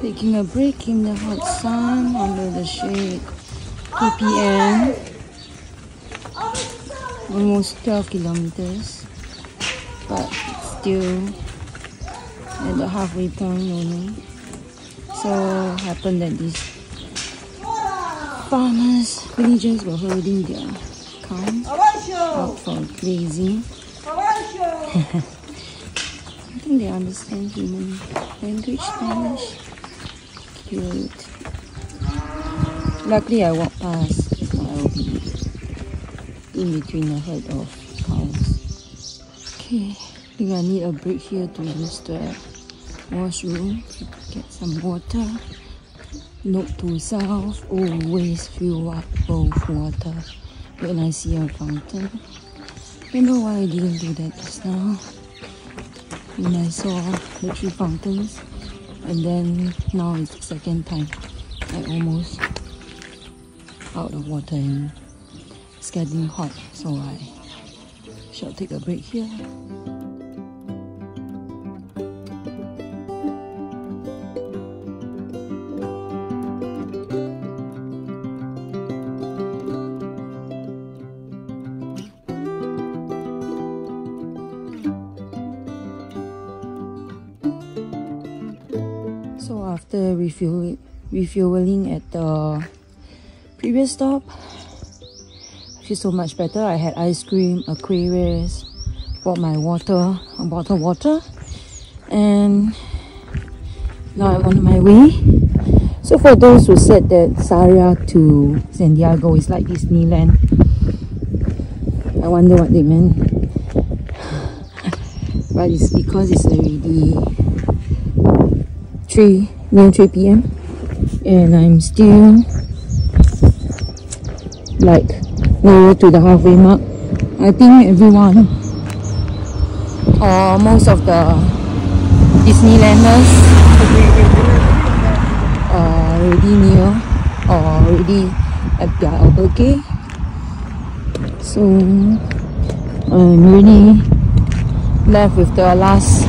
Taking a break in the hot sun under the shade. 2 p.m. Almost 12 kilometers, but still at the halfway point only. So happened that these farmers, villagers were herding their cows out for grazing. I think they understand human language, Spanish. Cute. Luckily I walked past, so I'll be in between a herd of cows. Okay, I think I need a break here to use the washroom to get some water. Note to self, always fill up both water when I see a fountain. I don't know why I didn't do that just now when I saw the 3 fountains, and then now it's the second time I almost out of water and it's getting hot, so I shall take a break here. So after refueling at the previous stop, I feel so much better. I had ice cream, Aquarius, bought my water, a bottle of water, and now I'm on my way. So for those who said that Sarria to Santiago is like Disneyland, I wonder what they meant. But it's because it's already near 3 p.m. and I'm still like near to the halfway mark. I think everyone or most of the Disneylanders are already near or already at their albergue. So I'm really left with the last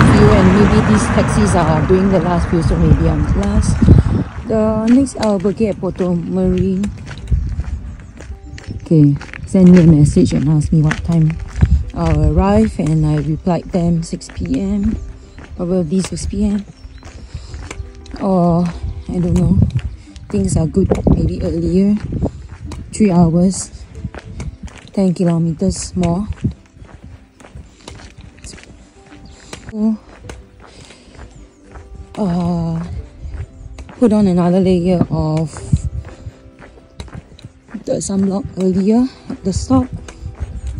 few, and maybe these taxis are doing the last few, so maybe I'm last. The next albergue at Portomarín. Okay, send me a message and ask me what time I'll arrive, and I replied them 6 p.m. probably 6 p.m. or I don't know, things are good, maybe earlier. 3 hours, 10 kilometers more. So, put on another layer of the sunblock earlier at the stop.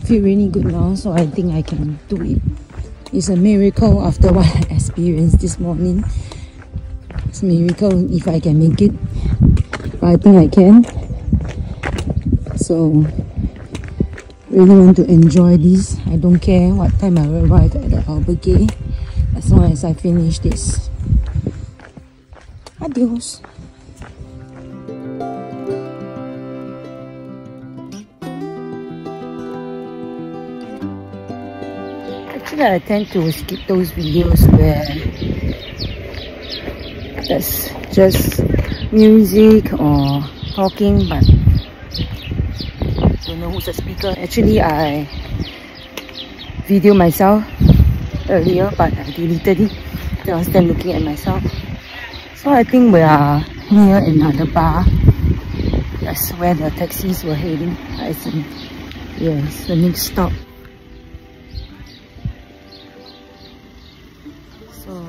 Feel really good now, so I think I can do it. It's a miracle after what I experienced this morning. It's a miracle if I can make it, but I think I can. So really want to enjoy this. I don't care what time I arrive at the albergue, as long as I finish this. Adios. Actually, I tend to skip those videos where there's just music or talking, but don't know who's the speaker. Actually, I videoed myself earlier, but I deleted it. I was then looking at myself. So I think we are near another bar. That's where the taxis were heading. I think yes, the next stop. So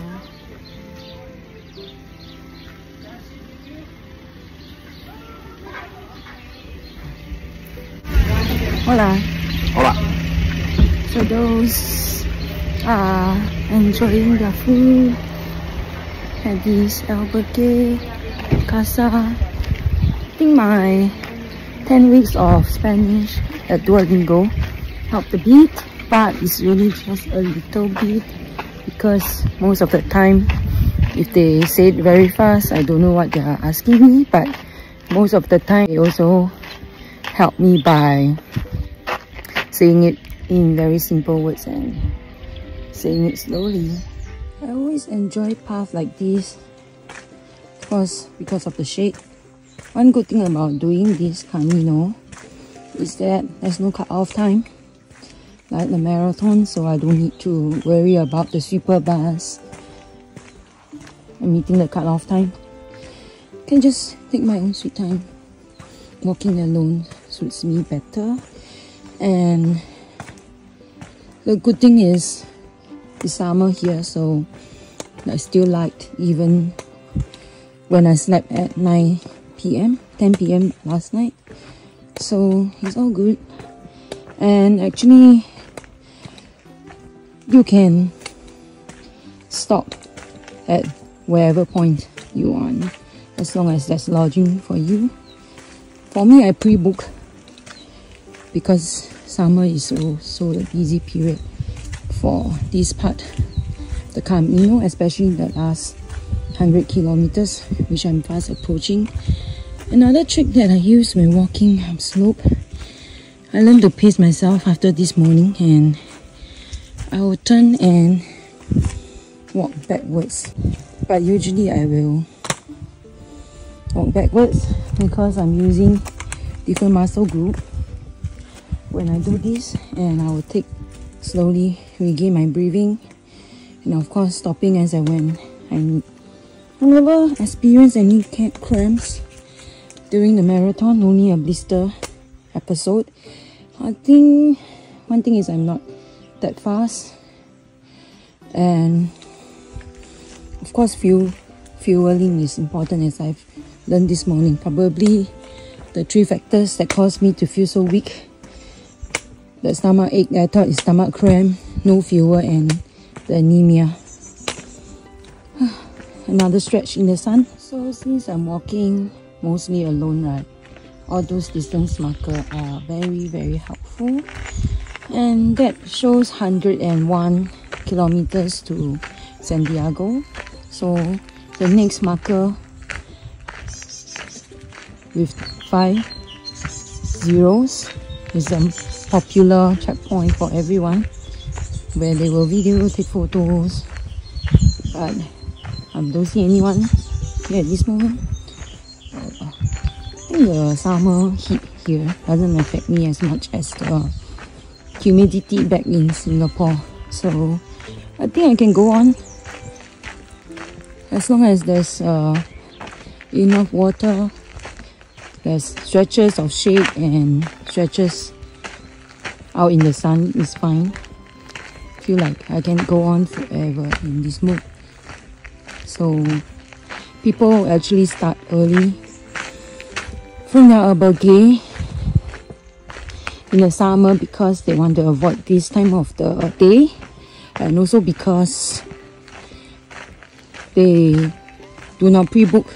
hola. Hola. So those are enjoying their food at this albergue, casa. I think my 10 weeks of Spanish at Duolingo helped a bit, but it's really just a little bit, because most of the time if they say it very fast, I don't know what they are asking me, but most of the time they also help me by saying it in very simple words and saying it slowly. I always enjoy paths like this course, because of the shade. One good thing about doing this Camino is that there's no cut-off time like the marathon, so I don't need to worry about the super bus and meeting the cut-off time. I can just take my own sweet time. Walking alone suits me better, and the good thing is it's summer here, so it's still light even when I slept at 9 p.m, 10 p.m. last night. So it's all good. And actually, you can stop at wherever point you want, as long as there's lodging for you. For me, I pre-book because summer is also the busy period for this part, the Camino, especially the last 100 kilometers, which I'm fast approaching. Another trick that I use when walking up slope, I learned to pace myself after this morning, and I will turn and walk backwards. But usually I will walk backwards because I'm using different muscle group when I do this, and I will take slowly regain my breathing, and of course stopping as I went. I never experienced any cramps during the marathon, only a blister episode. I think one thing is I'm not that fast, and of course fueling is important, as I've learned this morning. Probably the 3 factors that caused me to feel so weak: the stomach ache, I thought it's stomach cramp, no fuel, and the anemia. Another stretch in the sun. So since I'm walking mostly alone, right, all those distance markers are very helpful, and that shows 101 kilometers to Santiago. So the next marker with 5 zeros is a popular checkpoint for everyone, where they will video, take photos, but I don't see anyone here at this moment. I think the summer heat here doesn't affect me as much as the humidity back in Singapore. So I think I can go on as long as there's enough water, there's stretches of shade and stretches out in the sun is fine. Feel like I can go on forever in this mood. So people actually start early from the Albergue in the summer because they want to avoid this time of the day, and also because they do not pre-book.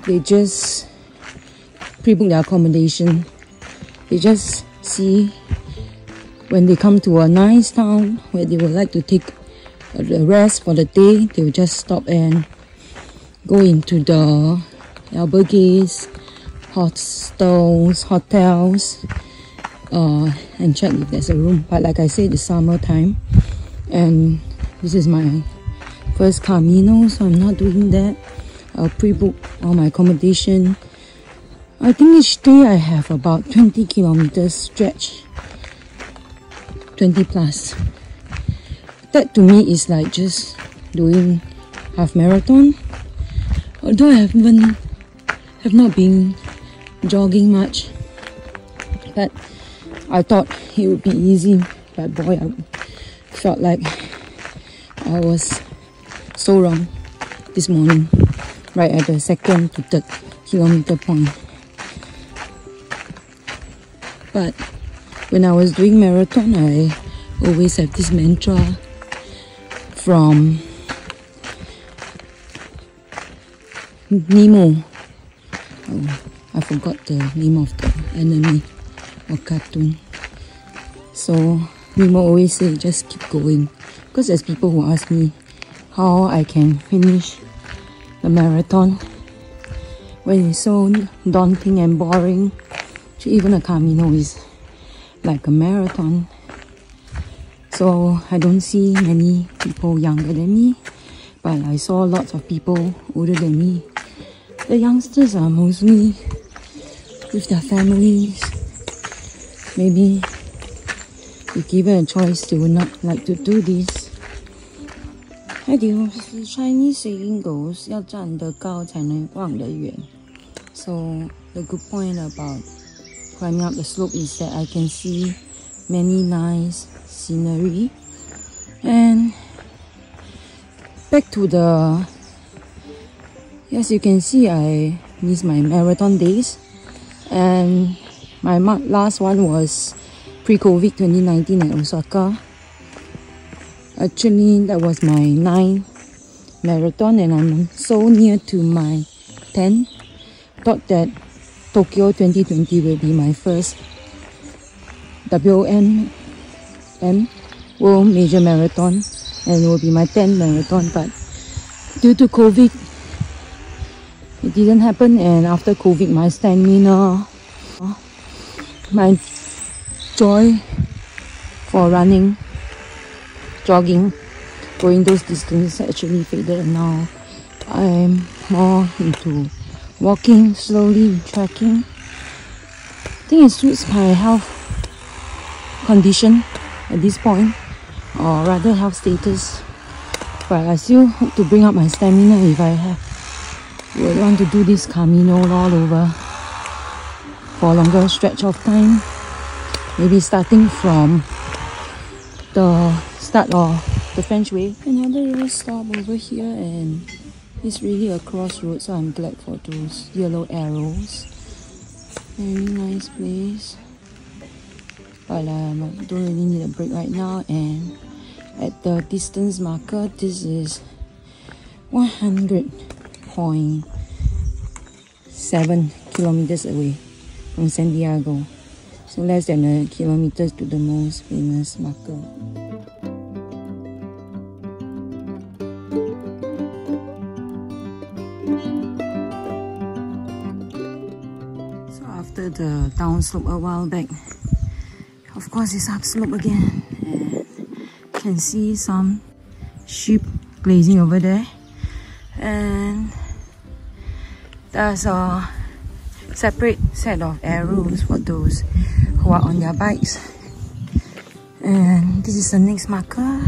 They just pre-book their accommodation. They just see when they come to a nice town where they would like to take the rest for the day, they will just stop and go into the albergues, hostels, and check if there's a room. But like I said, it's summertime, and this is my first Camino, so I'm not doing that. I'll pre-book all my accommodation. I think each day I have about 20 kilometers stretch, 20 plus. That to me is like just doing half marathon. Although I have not been jogging much, but I thought it would be easy. But boy, I felt like I was so wrong this morning, right at the 2nd to 3rd kilometer point. But when I was doing marathon, I always have this mantra from Nemo. Oh, I forgot the name of the anime or cartoon. So Nemo always say just keep going, because there's people who ask me how I can finish the marathon when it's so daunting and boring. Even a Camino is like a marathon. So I don't see many people younger than me, but I saw lots of people older than me The youngsters are mostly with their families. Maybe if given a choice, they would not like to do this. The Chinese saying goes, 要站得高才能望得远. So the good point about climbing up the slope is that I can see many nice scenery. And back to the, as you can see, I miss my marathon days, and my last one was pre-COVID 2019 at Osaka. Actually, that was my 9th marathon, and I'm so near to my 10th. Thought that Tokyo 2020 will be my first WOM World Major Marathon, and it will be my 10th marathon, but due to COVID, it didn't happen. And after COVID, my stamina, my joy for running, jogging, going those distances actually faded, and now I'm more into walking slowly, trekking. I think it suits my health condition at this point, or rather health status. But I still hope to bring up my stamina if I would want to do this Camino all over for a longer stretch of time. Maybe starting from the start of the French Way. Another little stop over here, and it's really a crossroad, so I'm glad for those yellow arrows. Very nice place. But I don't really need a break right now. And at the distance marker, this is 100.7 kilometers away from Santiago. So less than a kilometer to the most famous marker. So after the downslope a while back, of course it's upslope again, and you can see some sheep grazing over there, and there's a separate set of arrows for those who are on their bikes. And this is the next marker.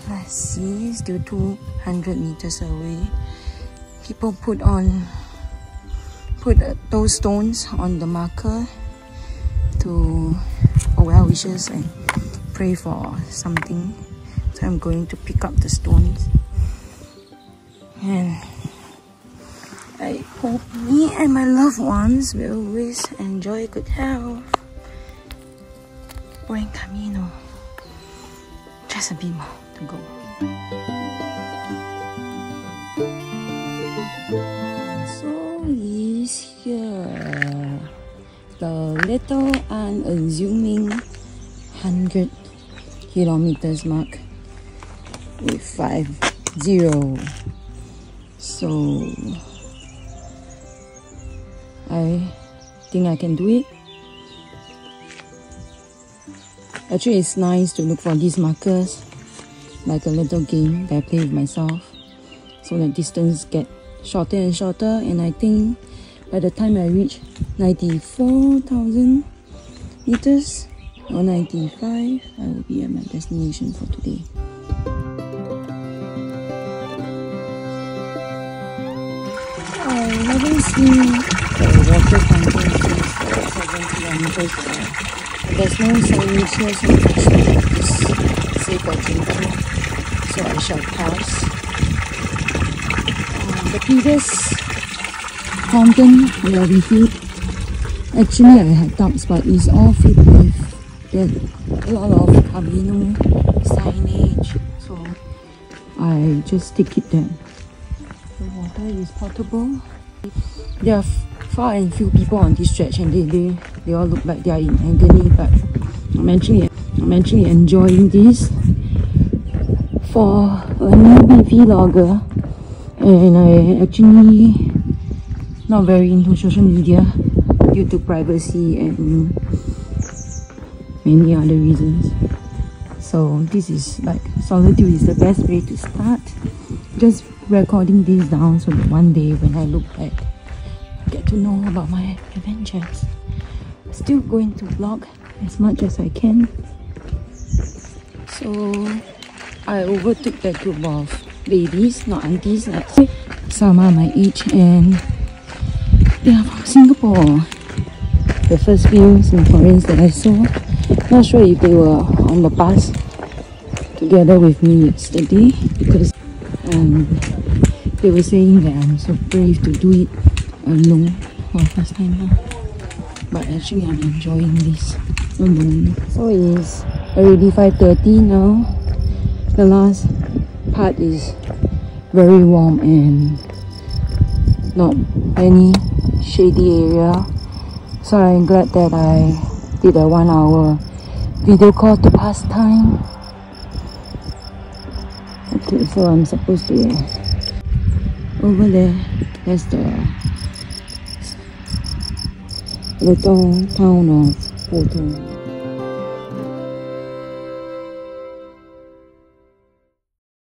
Let's see, still 200 meters away. People put those stones on the marker to for well wishes and pray for something. So I'm going to pick up the stones, and I hope me and my loved ones will always enjoy good health. Buen camino. Just a bit more to go. So is here the little unassuming 100 kilometers mark with 50. So I think I can do it. Actually, it's nice to look for these markers, like a little game that I play with myself, so the distance get shorter and shorter, and I think by the time I reach 94,000 meters or 95, I will be at my destination for today. I haven't seen the water fountain since 7 kilometers. There's no signage here, so actually it's safe for drinking, so I shall pass. The previous fountain we are refilled. Actually, I had doubts, but it's all filled with a lot of Camino signage, so I just take it there. The water is potable. There are far and few people on this stretch, and they all look like they are in agony, but I'm actually enjoying this for a newbie vlogger, and I actually not very into social media due to privacy and many other reasons. So this is like, solitude is the best way to start. Just recording this down so that one day when I look back, I get to know about my adventures. Still going to vlog as much as I can. So I overtook that group of ladies, not aunties, like some are my age, and they are from Singapore. The first few Singaporeans that I saw, not sure if they were on the bus together with me yesterday, because they were saying that I'm so brave to do it alone for the first time now. But actually I'm enjoying this alone. So it is already 5:30 now. The last part is very warm and not any shady area. So I'm glad that I did a 1 hour video call to pass time. Okay, so I'm supposed to over there, that's the little town of Portomarín.